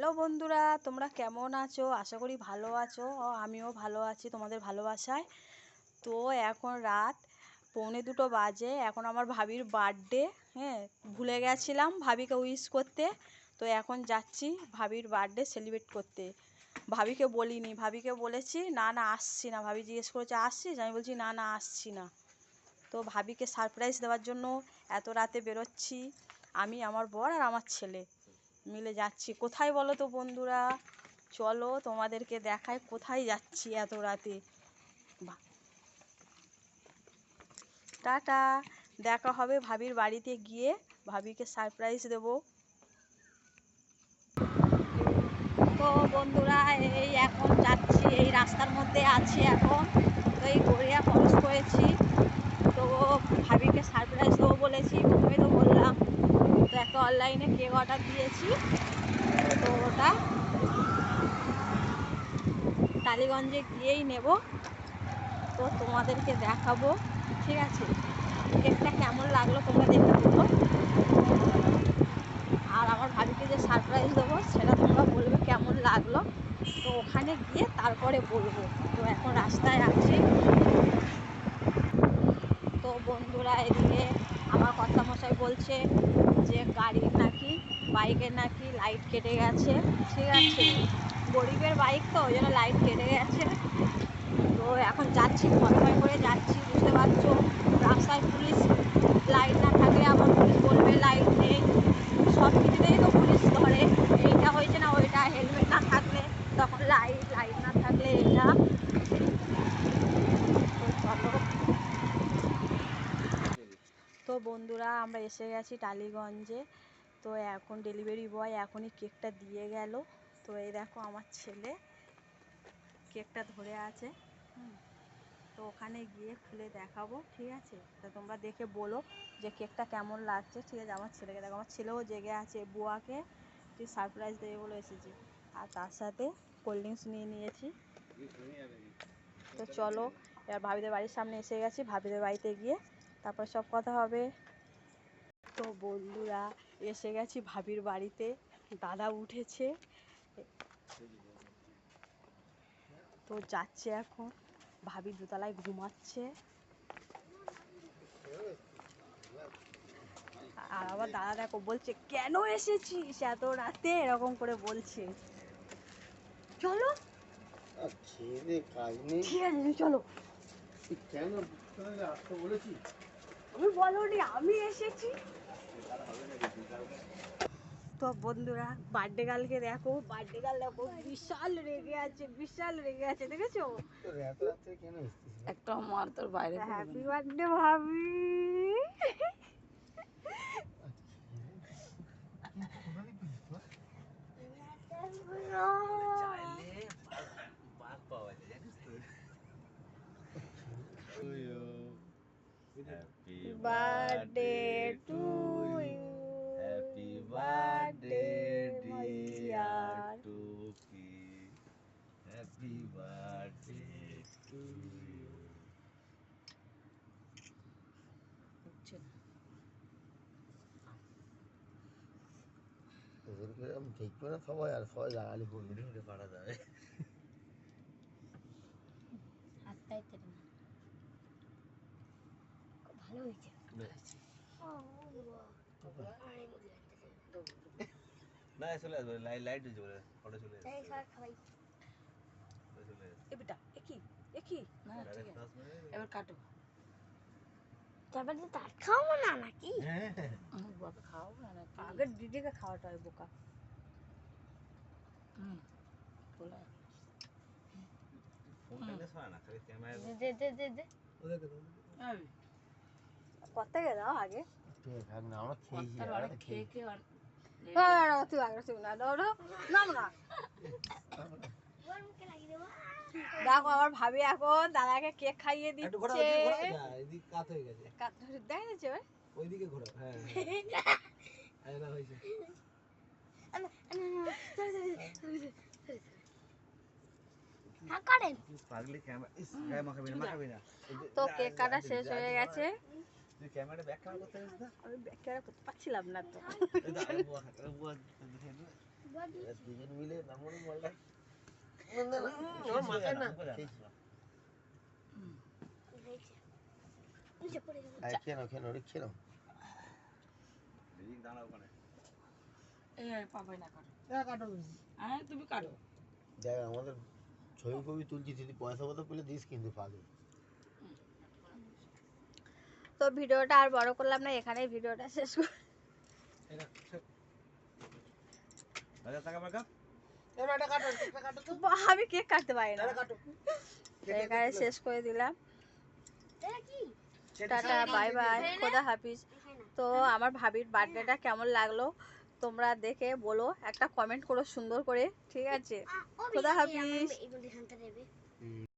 Hello বন্ধুরা, তোমরা কেমন আছো? আশা করি ভালো আছো। আমিও ভালো আছি তোমাদের ভালোবাসায়। তো এখন রাত 1:45 বাজে। এখন আমার ভাবির বার্থডে। হ্যাঁ, ভুলে গেছিলাম ভাবিকে উইশ করতে। তো এখন যাচ্ছি ভাবির বার্থডে সেলিব্রেট করতে। ভাবিকে বলিনি, ভাবিকে বলেছি না না আসছি না। ভাবি জিজ্ঞেস করেছে আসছিস, আমি বলছি না না আসছি না। তো ভাবিকে সারপ্রাইজ দেওয়ার জন্য এত রাতে বেরোচ্ছি। আমি, আমার বর আর আমার ছেলে মিলে যাচ্ছি। কোথায় বলো তো বন্ধুরা? চলো তোমাদেরকে দেখাই কোথায় যাচ্ছি এত রাতে। টাটা, দেখা হবে ভাবির বাড়িতে গিয়ে। ভাবিকে সারপ্রাইজ দেব। তো বন্ধুরা, এই এখন যাচ্ছি, এই রাস্তার মধ্যে আছি এখন। তো এই গড়িয়া ক্রস করেছি। তো ভাবিকে সারপ্রাইজ দেবো বলেছি, প্রথমেই তো বললাম। তো একটা অনলাইনে কেক অর্ডার দিয়েছি। তো ওটা টালিগঞ্জে গিয়েই নেব। তো তোমাদেরকে দেখাবো, ঠিক আছে? কেকটা কেমন লাগলো তোমরা দেখে বলো। আর আমার ভাবিকে যে সারপ্রাইজ দেবো সেটা তোমরা বলবে কেমন লাগলো। তো ওখানে গিয়ে তারপরে বলবো। তো এখন রাস্তায় আছি। তো বন্ধুরা, এদিকে আমার কর্তামশাই বলছে যে গাড়ির নাকি, বাইকের নাকি লাইট কেটে গেছে। ঠিক আছে, গরিবের বাইক তো ওই জন্য লাইট কেটে গেছে। তো এখন যাচ্ছি, ভয় ভয় করে যাচ্ছি, বুঝতে পারছো। রাস্তায় পুলিশ, লাইট না থাকলে আবার পুলিশ বলবে লাইট নেই। সব কিছুতেই তো পুলিশ ধরে। এইটা হয়েছে না ওইটা, হেলমেট না থাকলে তখন লাইট, লাইট না থাকলে এটা। তো চলো। তো বন্ধুরা, আমরা এসে গেছি টালিগঞ্জে। তো এখন ডেলিভারি বয় এখনই কেকটা দিয়ে গেল। তো এই দেখো আমার ছেলে কেকটা ধরে আছে। তো ওখানে গিয়ে খুলে দেখাবো, ঠিক আছে? তা তোমরা দেখে বলো যে কেকটা কেমন লাগছে, ঠিক আছে? আমার ছেলেকে দেখো, আমার ছেলেও জেগে আছে, বুয়াকে তুই সারপ্রাইজ দেবে বলে এসেছি। আর তার সাথে কোল্ড ড্রিঙ্কস নিয়ে নিয়েছি। তো চলো, এবার ভাবিদের বাড়ির সামনে এসে গেছি। ভাবিদের বাড়িতে গিয়ে তারপর সব কথা হবে। তো বন্ধুরা, এসে গেছি ভাবির বাড়িতে। দাদা উঠেছে, তো যাচ্ছে এখন। ভাবি দোতলায় ঘুমাচ্ছে। আর আবার দাদা দেখো বলছে কেন এসেছিস এত রাতে, এরকম করে বলছে। চলো, ঠিক আছে চলো। কেন আসতে বলেছি? আমি বলোনি, আমি এসেছি। তো বন্ধুরা, বার্থডে গার্লকে দেখো, বার্থডে গার্ল দেখো বিশাল রেগে আছে, বিশাল রেগে আছে, দেখেছো? একটা মার তোর বাইরে। হ্যাপি বার্থডে ভাবি। Happy birthday to you, Happy birthday birthday my dear dear. Toki. Happy birthday to you. দেখবে না সবাই, আর সবাই লাগালি উঠে উঠে পারা যাবে। হাতটাই তেরে না, ভালো হয়েছে। না চলে আসবে, লাইট হয়েছে বলে ফটো চলে আসবে। এ বেটা, একই একই না, ঠিক আছে এবার কাটো। তারপরে তার খাওয়াবো না নাকি? বাবা খাও না, আগে দিদিকে খাওয়াটা হয় বোকা। বলা দে দে দে দে। কর্তাকে দাও আগে। আমরা খেয়েছি, তুই আগে শুন না, দাও দাও, নাম না। মুখে লাগিয়ে দেবো। দেখো আমার ভাবি এখন দাদাকে কেক খাইয়ে একটু ঘোরা, দিচ্ছে। ওইদিকে ঘোরা, এদিকে কাত হয়ে গেছে। দেখা যাচ্ছে এবার? ওইদিকে ঘোরা, হ্যাঁ হ্যাঁ না হয়েছে। হ্যাঁ করেন। পাগলি ক্যামেরা, ইস গায়ে মাখাবি না, মাখাবি না। তো কেক কাটা শেষ হয়ে গেছে। তুই ক্যামেরা ব্যাক ক্যামেরা করতে পারিস না? আমি ব্যাখ্যা করতে পারছিলাম না তো। এই দা বুয়া বুয়া দেখে দুজন মিলে নামুন বলটা আমার মাথায় না খেয়ে নাও খেয়ে নাও খেয়ে নাও দাঁড়া ওখানে এই পাবে না কাটো কাটো তুমি কাটো দেখ আমাদের ছবি ফবি তুলছি যদি পয়সা পয়সা পেলে দিস কিন্তু পাগল। তো ভিডিওটা আর বড় করলাম না, এখানেই ভিডিওটা শেষ করি। আমি কেক কাটতে পারি না, তো এখানে শেষ করে দিলাম। টাটা বাই বাই, খোদা হাফিজ। তো আমার ভাবির বার্থডেটা কেমন লাগলো তোমরা দেখে বলো, একটা কমেন্ট করো সুন্দর করে, ঠিক আছে? খোদা হাফিজ।